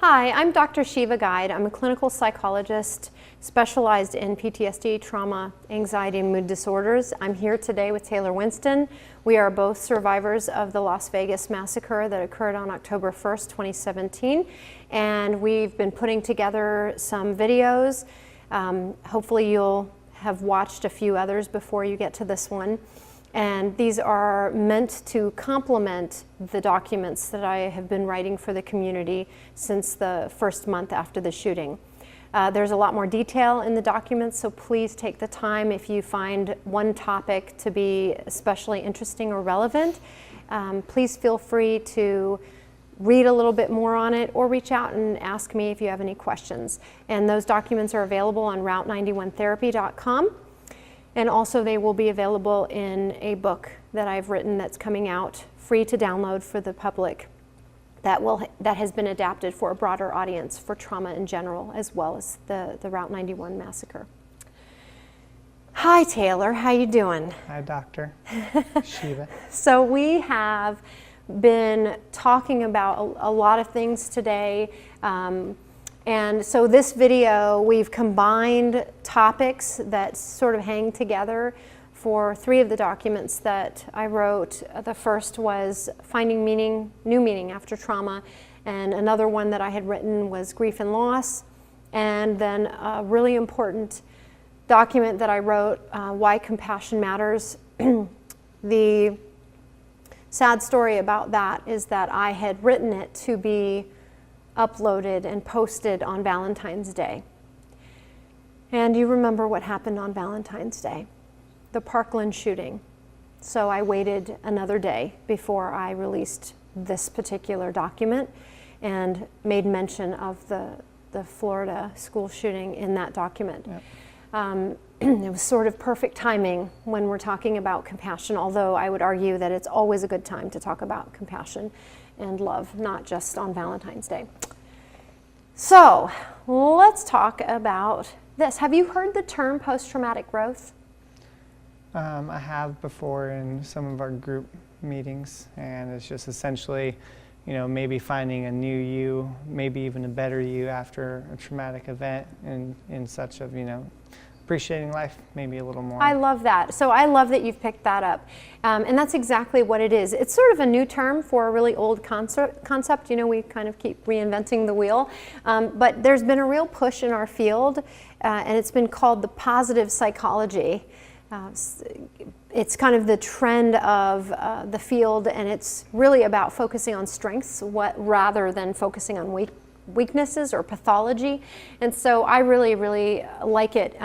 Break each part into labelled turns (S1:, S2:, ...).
S1: Hi, I'm Dr. Shiva Guide. I'm a clinical psychologist specialized in PTSD, trauma, anxiety, and mood disorders. I'm here today with Taylor Winston. We are both survivors of the Las Vegas massacre that occurred on October 1st, 2017. And we've been putting together some videos. Hopefully you'll have watched a few others before you get to this one. And these are meant to complement the documents that I have been writing for the community since the first month after the shooting. There's a lot more detail in the documents, so please take the time if you find one topic to be especially interesting or relevant. Please feel free to read a little bit more on it or reach out and ask me if you have any questions. And those documents are available on route91therapy.com. And also they will be available in a book that I've written that's coming out free to download for the public that has been adapted for a broader audience for trauma in general, as well as the Route 91 massacre. Hi Taylor, how you doing?
S2: Hi Dr. Shiva.
S1: So we have been talking about a lot of things today. And so this video, we've combined topics that sort of hang together for three of the documents that I wrote. The first was Finding Meaning, New Meaning After Trauma, and another one that I had written was Grief and Loss, and then a really important document that I wrote, Why Compassion Matters. The sad story about that is that I had written it to be uploaded and posted on Valentine's Day. And you remember what happened on Valentine's Day, the Parkland shooting. So I waited another day before I released this particular document and made mention of the Florida school shooting in that document. Yep. It was sort of perfect timing when we're talking about compassion, although I would argue that it's always a good time to talk about compassion and love, not just on Valentine's Day. So let's talk about this. Have you heard the term post-traumatic growth?
S2: I have before in some of our group meetings, and it's just essentially, maybe finding a new you, maybe even a better you after a traumatic event, and in such of, appreciating life maybe a little more.
S1: I love that. So I love that you've picked that up. And that's exactly what it is. It's sort of a new term for a really old concept. We kind of keep reinventing the wheel. But there's been a real push in our field, and it's been called the positive psychology. It's kind of the trend of the field, and it's really about focusing on strengths rather than focusing on weaknesses or pathology. And so I really, really like it.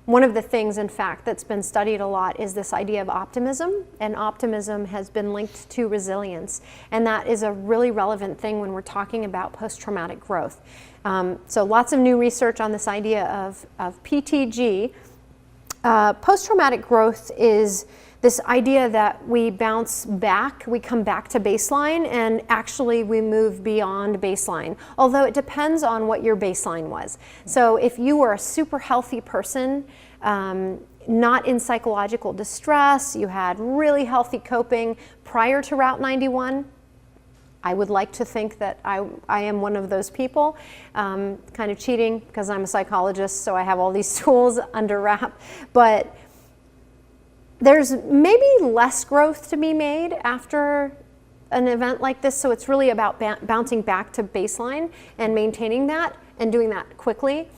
S1: One of the things, in fact, that's been studied a lot is this idea of optimism, and optimism has been linked to resilience. And that is a really relevant thing when we're talking about post-traumatic growth. So lots of new research on this idea of PTG. Post-traumatic growth is this idea that we bounce back, we come back to baseline, and actually we move beyond baseline, although it depends on what your baseline was. So if you were a super healthy person, not in psychological distress, you had really healthy coping prior to Route 91, I would like to think that I am one of those people, kind of cheating because I'm a psychologist, so I have all these tools under wrap, but there's maybe less growth to be made after an event like this, so it's really about bouncing back to baseline and maintaining that and doing that quickly.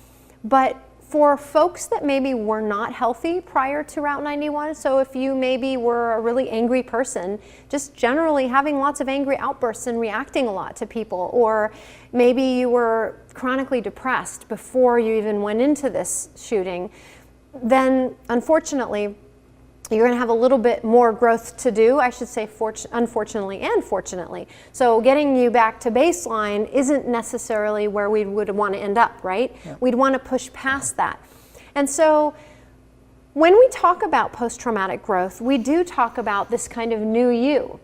S1: But for folks that maybe were not healthy prior to Route 91, so if you maybe were a really angry person, just generally having lots of angry outbursts and reacting a lot to people, or maybe you were chronically depressed before you even went into this shooting, then unfortunately, you're going to have a little bit more growth to do, I should say, unfortunately and fortunately. So getting you back to baseline isn't necessarily where we would want to end up, right? Yeah. We'd want to push past that. And so when we talk about post-traumatic growth, we do talk about this kind of new you.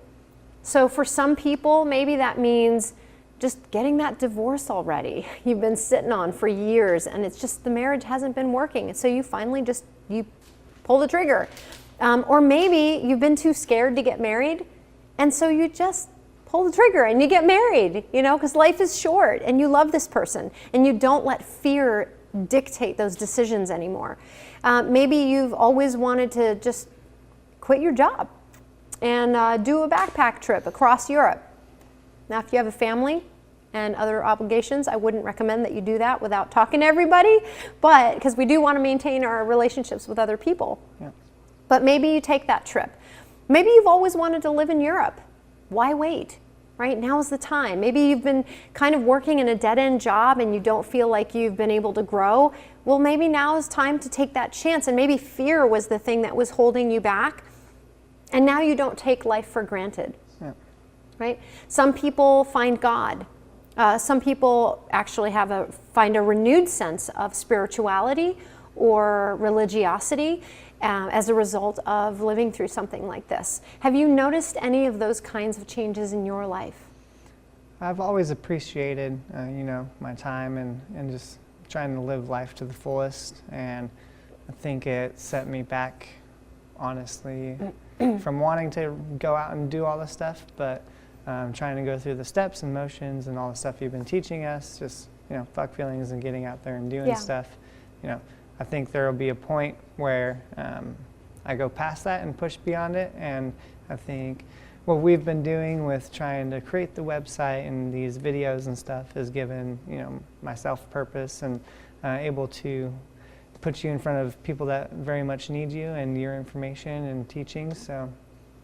S1: So for some people, maybe that means just getting that divorce already. You've been sitting on for years, and it's just the marriage hasn't been working. And so you finally you pull the trigger. Or maybe you've been too scared to get married, and so you just pull the trigger and you get married, because life is short and you love this person and you don't let fear dictate those decisions anymore. Maybe you've always wanted to just quit your job and do a backpack trip across Europe. Now, if you have a family and other obligations, I wouldn't recommend that you do that without talking to everybody, but because we do want to maintain our relationships with other people.
S2: Yeah.
S1: But maybe you take that trip. Maybe you've always wanted to live in Europe. Why wait? Right? Now is the time. Maybe you've been kind of working in a dead-end job and you don't feel like you've been able to grow. Well, maybe now is time to take that chance. And maybe fear was the thing that was holding you back. And now you don't take life for granted.
S2: Yeah.
S1: Right? Some people find God. Some people actually find a renewed sense of spirituality or religiosity as a result of living through something like this. Have you noticed any of those kinds of changes in your life?
S2: I've always appreciated, my time and just trying to live life to the fullest. And I think it set me back, honestly, from wanting to go out and do all this stuff, but trying to go through the steps and motions and all the stuff you've been teaching us, just, fuck feelings and getting out there and doing stuff. I think there will be a point where I go past that and push beyond it, and I think what we've been doing with trying to create the website and these videos and stuff has given myself purpose and able to put you in front of people that very much need you and your information and teaching. So,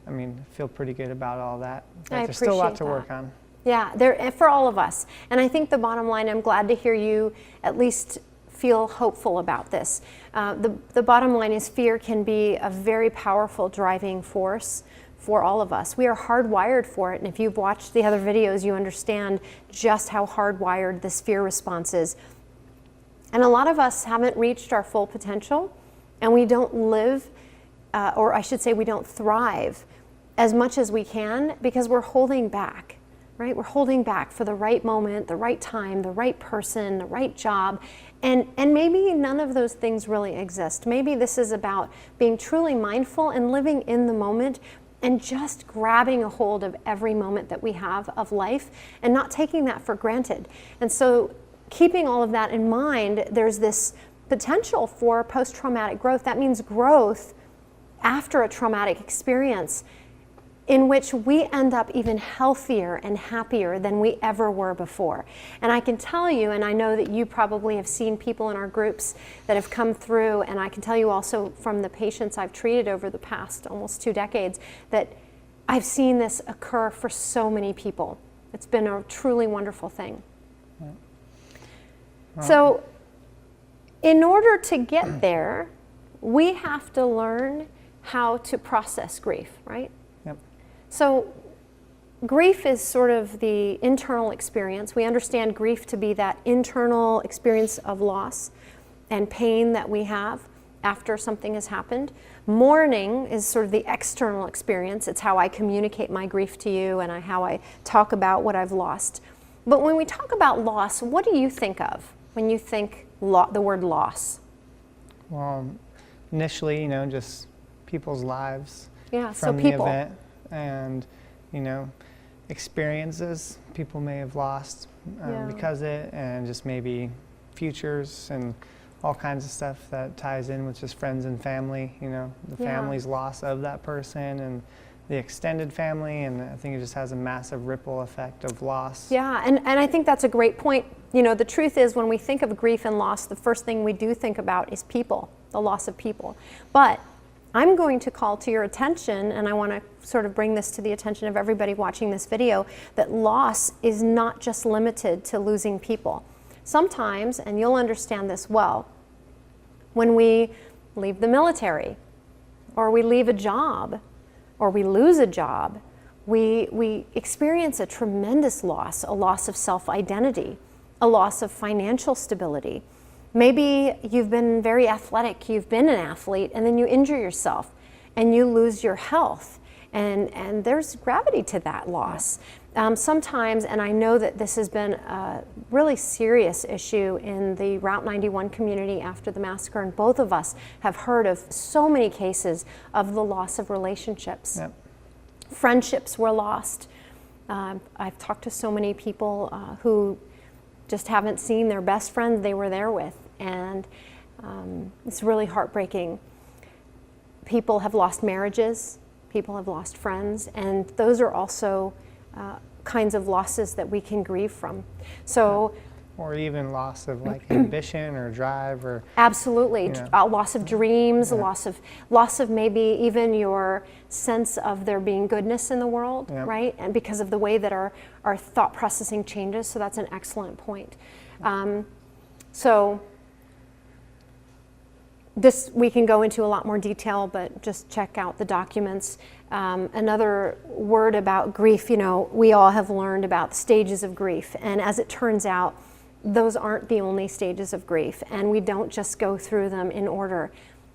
S2: I feel pretty good about all that. But there's still a lot to work on.
S1: Yeah, for all of us. And I think the bottom line, I'm glad to hear you at least feel hopeful about this. The bottom line is fear can be a very powerful driving force for all of us. We are hardwired for it, and if you've watched the other videos, you understand just how hardwired this fear response is. And a lot of us haven't reached our full potential, and we don't live, or I should say we don't thrive as much as we can because we're holding back. Right? We're holding back for the right moment, the right time, the right person, the right job. And maybe none of those things really exist. Maybe this is about being truly mindful and living in the moment and just grabbing a hold of every moment that we have of life and not taking that for granted. And so keeping all of that in mind, there's this potential for post-traumatic growth. That means growth after a traumatic experience, in which we end up even healthier and happier than we ever were before. And I can tell you, and I know that you probably have seen people in our groups that have come through, and I can tell you also from the patients I've treated over the past almost 2 decades, that I've seen this occur for so many people. It's been a truly wonderful thing.
S2: Yeah.
S1: So in order to get there, we have to learn how to process grief, right? So grief is sort of the internal experience. We understand grief to be that internal experience of loss and pain that we have after something has happened. Mourning is sort of the external experience. It's how I communicate my grief to you and how I talk about what I've lost. But when we talk about loss, what do you think of when you think the word loss?
S2: Well, initially, just people's lives
S1: so
S2: from the
S1: people.
S2: Event. And, experiences people may have lost because of it, and just maybe futures and all kinds of stuff that ties in with just friends and family, the family's loss of that person and the extended family, and I think it just has a massive ripple effect of loss.
S1: Yeah, and I think that's a great point. The truth is when we think of grief and loss, the first thing we do think about is people, the loss of people. But I'm going to call to your attention, and I want to sort of bring this to the attention of everybody watching this video, that loss is not just limited to losing people. Sometimes, and you'll understand this well, when we leave the military, or we leave a job, or we lose a job, we experience a tremendous loss, a loss of self-identity, a loss of financial stability. Maybe you've been very athletic, you've been an athlete, and then you injure yourself and you lose your health. And there's gravity to that loss. Sometimes, and I know that this has been a really serious issue in the Route 91 community after the massacre, and both of us have heard of so many cases of the loss of relationships.
S2: Yep.
S1: Friendships were lost. I've talked to so many people who just haven't seen their best friends they were there with, and it's really heartbreaking. People have lost marriages, people have lost friends, and those are also kinds of losses that we can grieve from. So,
S2: or even loss of like ambition or drive, or
S1: absolutely, a loss of dreams,
S2: Yeah.
S1: loss of maybe even your sense of there being goodness in the world,
S2: Yeah.
S1: right? And because of the way that our thought processing changes. So that's an excellent point. So this we can go into a lot more detail, but just check out the documents. Another word about grief, we all have learned about stages of grief, and as it turns out, those aren't the only stages of grief, and we don't just go through them in order.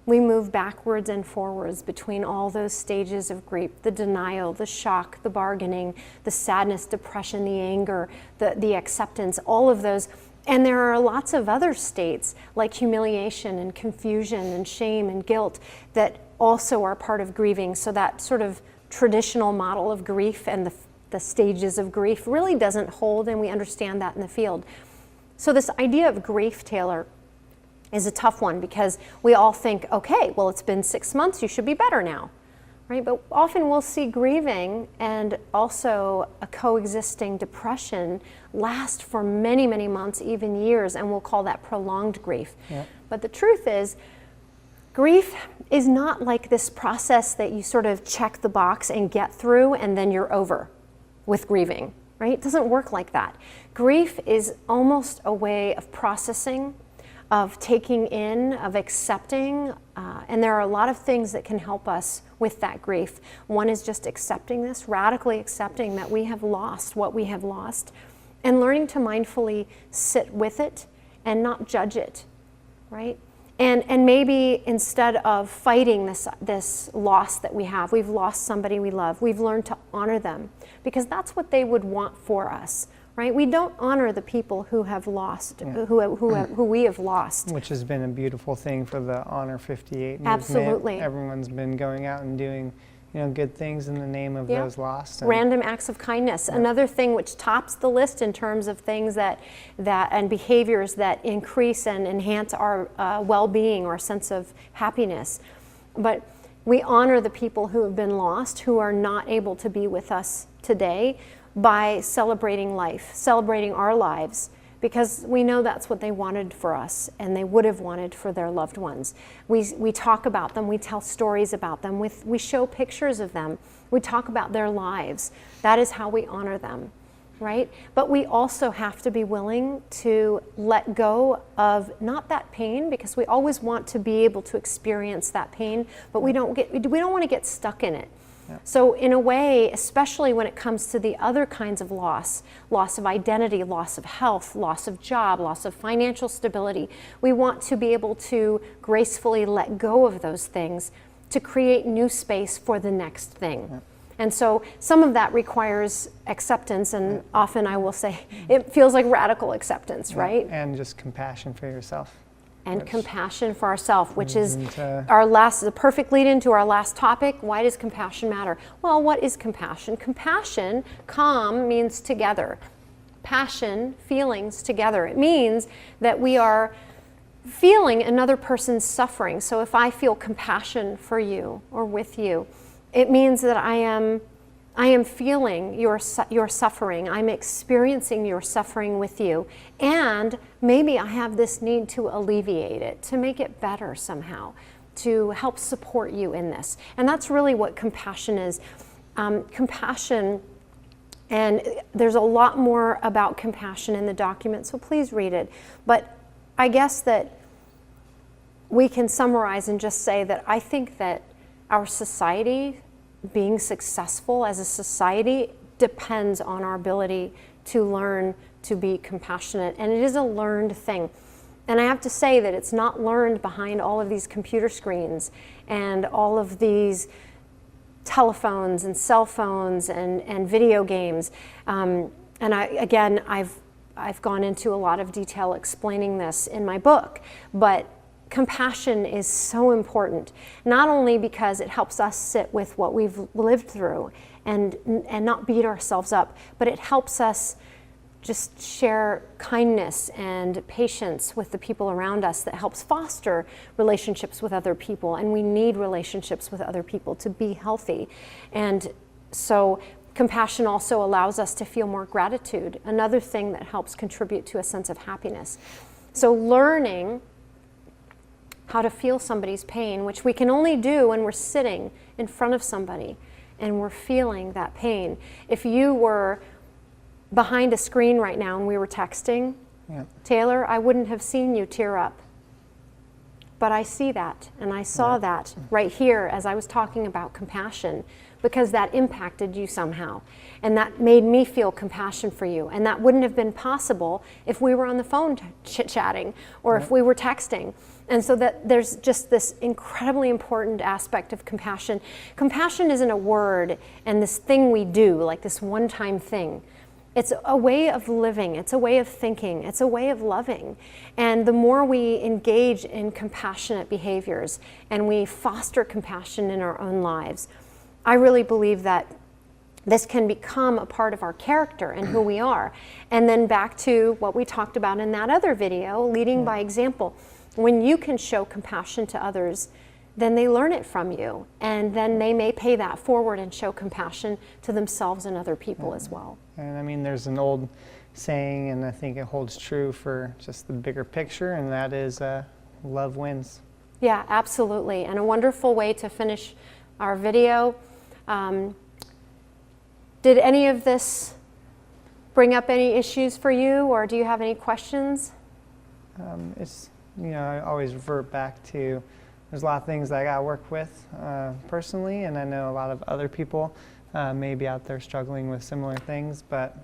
S1: We move backwards and forwards between all those stages of grief: the denial, the shock, the bargaining, the sadness, depression, the anger, the acceptance, all of those. And there are lots of other states like humiliation and confusion and shame and guilt that also are part of grieving. So that sort of traditional model of grief and the stages of grief really doesn't hold, and we understand that in the field. So this idea of grief, Taylor, is a tough one because we all think, okay, well, it's been 6 months, you should be better now, right? But often we'll see grieving and also a coexisting depression last for many, many months, even years, and we'll call that prolonged grief.
S2: Yeah.
S1: But the truth is, grief is not like this process that you sort of check the box and get through and then you're over with grieving, right? It doesn't work like that. Grief is almost a way of processing, of taking in, of accepting, and there are a lot of things that can help us with that grief. One is just accepting this, radically accepting that we have lost what we have lost, and learning to mindfully sit with it and not judge it, right? And maybe instead of fighting this loss that we have, we've lost somebody we love, we've learned to honor them, because that's what they would want for us, right? We don't honor the people who have lost,
S2: Yeah.
S1: who we have lost.
S2: which has been a beautiful thing for the Honor 58 movement.
S1: Absolutely.
S2: Everyone's been going out and doing good things in the name of
S1: Yeah.
S2: those lost. And
S1: Random acts of kindness. Another thing which tops the list in terms of things that and behaviors that increase and enhance our well-being or sense of happiness. But we honor the people who have been lost, who are not able to be with us today, by celebrating life, celebrating our lives, because we know that's what they wanted for us and they would have wanted for their loved ones. We talk about them, we tell stories about them, we show pictures of them, we talk about their lives. That is how we honor them, right? But we also have to be willing to let go of not that pain, because we always want to be able to experience that pain, but we don't want to get stuck in it. So in a way, especially when it comes to the other kinds of loss of identity, loss of health, loss of job, loss of financial stability, we want to be able to gracefully let go of those things to create new space for the next thing. Yeah. And so some of that requires acceptance, and often I will say it feels like radical acceptance, right?
S2: And just compassion for yourself.
S1: And compassion for ourselves, which is the perfect lead into our last topic. Why does compassion matter? Well, what is compassion? Compassion, calm, means together. Passion, feelings, together. It means that we are feeling another person's suffering. So if I feel compassion for you or with you, it means that I am feeling your suffering. I'm experiencing your suffering with you. And maybe I have this need to alleviate it, to make it better somehow, to help support you in this. And that's really what compassion is. Compassion, and there's a lot more about compassion in the document, so please read it. But I guess that we can summarize and just say that I think that our society, being successful as a society, depends on our ability to learn to be compassionate, and it is a learned thing. And I have to say that it's not learned behind all of these computer screens and all of these telephones and cell phones and video games. And I've gone into a lot of detail explaining this in my book, but compassion is so important, not only because it helps us sit with what we've lived through and not beat ourselves up, but it helps us just share kindness and patience with the people around us that helps foster relationships with other people. And we need relationships with other people to be healthy. And so compassion also allows us to feel more gratitude, another thing that helps contribute to a sense of happiness. So learning how to feel somebody's pain, which we can only do when we're sitting in front of somebody and we're feeling that pain. If you were behind a screen right now and we were texting,
S2: Yeah.
S1: Taylor, I wouldn't have seen you tear up. But I see that, and I saw that right here as I was talking about compassion, because that impacted you somehow. And that made me feel compassion for you. And that wouldn't have been possible if we were on the phone chit-chatting or if we were texting. And so that there's just this incredibly important aspect of compassion. Compassion isn't a word and this thing we do, like this one-time thing. It's a way of living, it's a way of thinking, it's a way of loving. And the more we engage in compassionate behaviors and we foster compassion in our own lives, I really believe that this can become a part of our character and who we are. And then back to what we talked about in that other video, leading by example. When you can show compassion to others, then they learn it from you. And then they may pay that forward and show compassion to themselves and other people as well.
S2: And I mean, there's an old saying, and I think it holds true for just the bigger picture, and that is love wins.
S1: Yeah, absolutely. And a wonderful way to finish our video. Did any of this bring up any issues for you, or do you have any questions?
S2: It's, I always revert back to, there's a lot of things that I got to work with personally, and I know a lot of other people may be out there struggling with similar things, but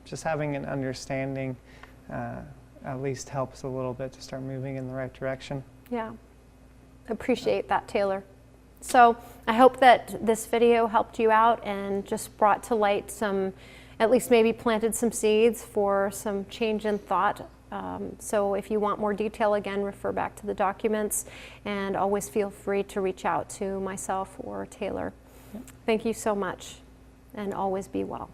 S2: just having an understanding at least helps a little bit to start moving in the right direction.
S1: Yeah, appreciate that, Taylor. So I hope that this video helped you out and just brought to light some, at least maybe planted some seeds for some change in thought. So if you want more detail, again, refer back to the documents, and always feel free to reach out to myself or Taylor. Thank you so much, and always be well.